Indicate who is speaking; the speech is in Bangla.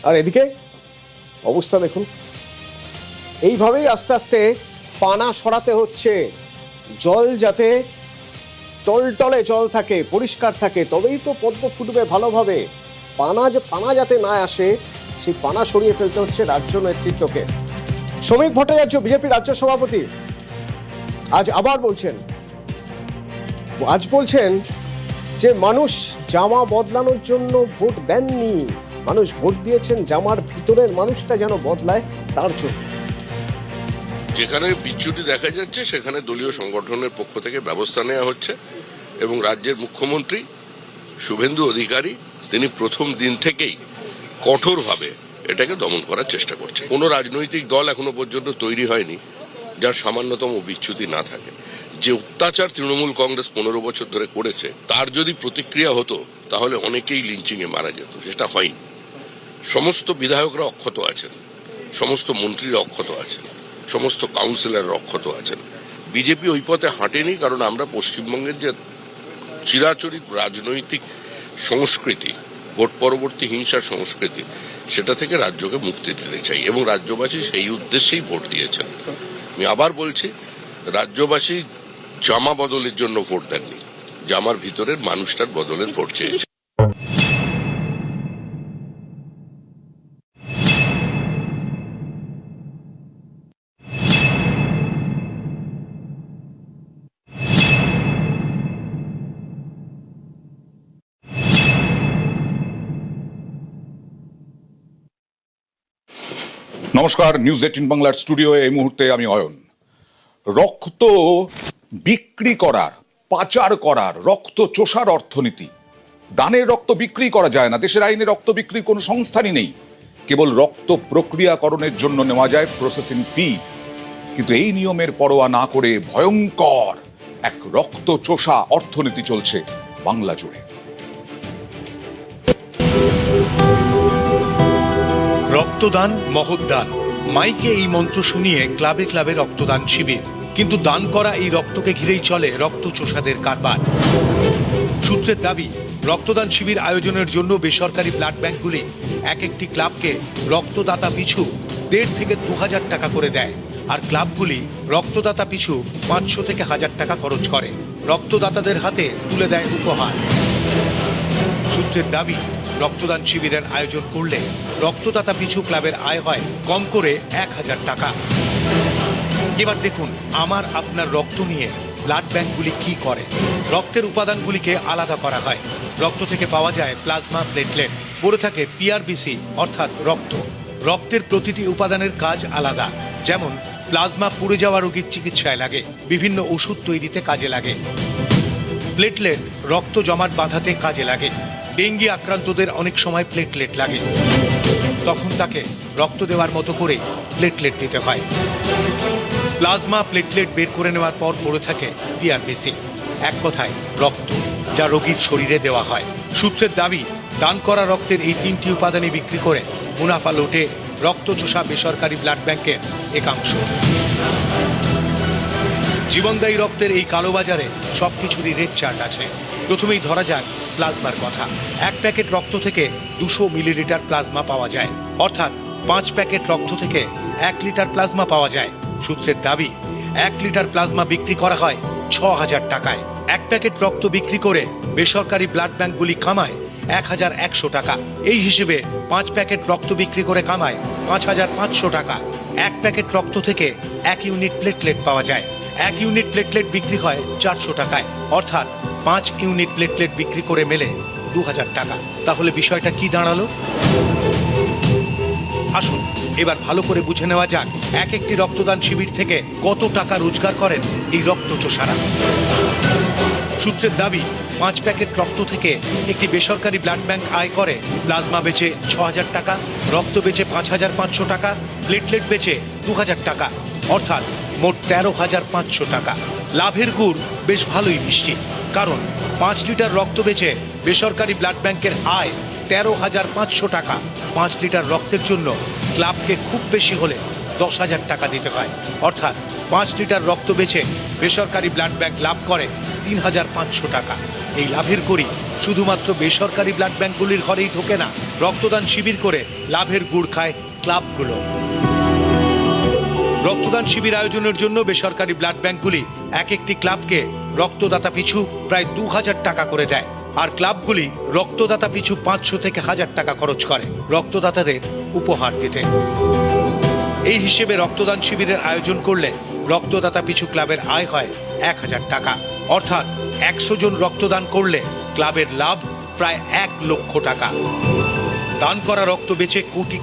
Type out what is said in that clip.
Speaker 1: আর এদিকে অবস্থা দেখুন, এইভাবেই আস্তে আস্তে পানা সরাতে হচ্ছে। জল যাতে টলটলে জল থাকে, পরিষ্কার থাকে, তবেই তো পদ্ম ফুটবে ভালোভাবে। পানা যাতে না আসে, সেই পানা সরিয়ে ফেলতে হচ্ছে রাজ্য নেতৃত্বকে। শ্রমিক ভট্টাচার্য, বিজেপি রাজ্য সভাপতি, আজ বলছেন যে মানুষ জামা বদলানোর জন্য ভোট দেননি, মানুষ ভোট দিয়েছেন জামার ভিতরের মানুষটা যেন বদলায় তার জন্য।
Speaker 2: যেখানে বিচ্যুতি দেখা যাচ্ছে সেখানে দলীয় সংগঠনের পক্ষ থেকে ব্যবস্থা নেওয়া হচ্ছে এবং রাজ্যের মুখ্যমন্ত্রী শুভেন্দু অধিকারী তিনি প্রথম দিন থেকেই কঠোরভাবে এটাকে দমন করার চেষ্টা করছে। কোনো রাজনৈতিক দল এখনো পর্যন্ত তৈরি হয়নি যার সামান্যতম বিচ্যুতি না থাকে। যে অত্যাচার তৃণমূল কংগ্রেস 15 বছর ধরে করেছে তার যদি প্রতিক্রিয়া হতো তাহলে অনেকেই লিঞ্চিংয়ে মারা যেত, সেটা হয়নি। সমস্ত বিধায়করা অক্ষত আছেন, সমস্ত মন্ত্রীরা অক্ষত আছেন, সমস্ত কাউন্সিলররা অক্ষত আছেন। বিজেপি ওই পথে হাঁটেনি, কারণ আমরা পশ্চিমবঙ্গের যে চিরাচরিত রাজনৈতিক সংস্কৃতি, ভোট পরবর্তী হিংসার সংস্কৃতি, সেটা থেকে রাজ্যকে মুক্তি দিতে চাই এবং রাজ্যবাসী সেই উদ্দেশ্যেই ভোট দিয়েছেন। আমি আবার বলছি, রাজ্যবাসী জামা বদলের জন্য ভোট দেননি, জামার ভিতরের মানুষটার বদলের ভোট চেয়েছে।
Speaker 3: নমস্কার, নিউজ 18 বাংলার স্টুডিওয়ে এই মুহূর্তে আমি অয়ন। রক্ত বিক্রি করার, পাচার করার, রক্ত চোষার অর্থনীতি। দানের রক্ত বিক্রি করা যায় না, দেশের আইনে রক্ত বিক্রির কোনো সংস্থানই নেই। কেবল রক্ত প্রক্রিয়াকরণের জন্য নেওয়া যায় প্রসেসিং ফি, কিন্তু এই নিয়মের পরোয়া না করে ভয়ঙ্কর এক রক্ত চোষা অর্থনীতি চলছে বাংলা জুড়ে।
Speaker 4: রক্তদান মহৎদান, মাইকে এই মন্ত্র শুনিয়ে ক্লাবে ক্লাবে রক্তদান শিবির, কিন্তু দান করা এই রক্তকে ঘিরেই চলে রক্ত চোষাদের কারবার। সূত্রের দাবি, রক্তদান শিবির আয়োজনের জন্য বেসরকারি ব্লাড ব্যাংকগুলি এক একটি ক্লাবকে রক্তদাতা পিছু 1.5 থেকে 2,000 টাকা করে দেয়, আর ক্লাবগুলি রক্তদাতা পিছু 500 থেকে 1000 টাকা খরচ করে। রক্তদাতাদের হাতে তুলে দেয় উপহার। সূত্রের দাবি, রক্তদান শিবিরের আয়োজন করলে রক্তদাতা পিছু ক্লাবের আয় হয় কম করে 1000 টাকা। এবার দেখুন আমার আপনার রক্ত নিয়ে ব্লাড ব্যাংকগুলি কি করে। রক্তের উপাদানগুলিকে আলাদা করা হয়। রক্ত থেকে পাওয়া যায় প্লাজমা, প্লেটলেট, পড়ে থাকে পিআরবিসি অর্থাৎ রক্ত। রক্তের প্রতিটি উপাদানের কাজ আলাদা। যেমন প্লাজমা পুড়ে যাওয়া রোগীর চিকিৎসায় লাগে, বিভিন্ন ওষুধ তৈরিতে কাজে লাগে। প্লেটলেট রক্ত জমাট বাঁধাতে কাজে লাগে। ডেঙ্গি আক্রান্তদের অনেক সময় প্লেটলেট লাগে, তখন তাকে রক্ত দেওয়ার মতো করে প্লেটলেট দিতে হয়। প্লাজমা, প্লেটলেট বের করে নেওয়ার পর পড়ে থাকে পিআরবিসি, এক কথায় রক্ত, যা রোগীর শরীরে দেওয়া হয়। সূত্রের দাবি, দান করা রক্তের এই 3টি উপাদানই বিক্রি করে মুনাফা লোটে রক্ত চোষা বেসরকারি ব্লাড ব্যাংকের একাংশ। জীবনদায়ী রক্তের এই কালোবাজারে সবকিছুরই রেট চার্ট আছে। প্রথমেই ধরা যাক প্লাজমার কথা। 1 প্যাকেট রক্ত থেকে 200 মিলিলিটার প্লাজমা পাওয়া যায়, অর্থাৎ 5 প্যাকেট রক্ত থেকে 1 লিটার প্লাজমা পাওয়া যায়। সূত্রের দাবি, 1 লিটার প্লাজমা বিক্রি করা হয় 6000 টাকায়। 1 প্যাকেট রক্ত বিক্রি করে বেসরকারি ব্লাড ব্যাংকগুলি কামায় 1100 টাকা। এই হিসেবে 5 প্যাকেট রক্ত বিক্রি করে কামায় 5500 টাকা। 1 প্যাকেট রক্ত থেকে 1 ইউনিট প্লেটলেট পাওয়া যায়। 1 ইউনিট প্লেটলেট বিক্রি হয় 400 টাকায়, অর্থাৎ 5 ইউনিট প্লেটলেট বিক্রি করে মেলে 2000 টাকা। তাহলে বিষয়টা কি দাঁড়ালো? আসুন এবার ভালো করে বুঝে নেওয়া যাক এক একটি রক্তদান শিবির থেকে কত টাকা রোজগার করেন এই রক্ত চোষারা। সূত্রের দাবি, 5 প্যাকেট রক্ত থেকে একটি বেসরকারি ব্লাড ব্যাংক আয় করে প্লাজমা বেচে 6000 টাকা, রক্ত বেচে 5500 টাকা, প্লেটলেট বেচে 2000 টাকা, অর্থাৎ মোট 13500 টাকা। লাভের গুড় বেশ ভালোই মিষ্টি, কারণ 5 লিটার রক্ত বেচে বেসরকারি ব্লাড ব্যাংকের আয় 13500 টাকা। 5 লিটার রক্তের জন্য ক্লাবকে খুব বেশি হলে 10,000 টাকা দিতে হয়, অর্থাৎ 5 লিটার রক্ত বেচে বেসরকারি ব্লাড ব্যাংক লাভ করে 3500 টাকা। এই লাভের করি শুধুমাত্র বেসরকারি ব্লাড ব্যাংকগুলির ঘরেই ঢোকে না, রক্তদান শিবির করে লাভের গুড় খায় ক্লাবগুলো। রক্তদান শিবির আয়োজনের জন্য বেসরকারি ব্লাড ব্যাংকগুলি এক একটি ক্লাবকে রক্তদাতা পিছু প্রায় 2000 টাকা করে দেয়, আর ক্লাবগুলি রক্তদাতা পিছু 500 থেকে 1000 টাকা খরচ করে রক্তদাতাদের উপহার দিতে। এই হিসেবে রক্তদান শিবিরের আয়োজন করলে রক্তদাতা পিছু ক্লাবের আয় হয় 1000 টাকা, অর্থাৎ 100 জন রক্তদান করলে ক্লাবের লাভ প্রায় 1 লক্ষ টাকা। দান করা রক্ত বেচে কোটি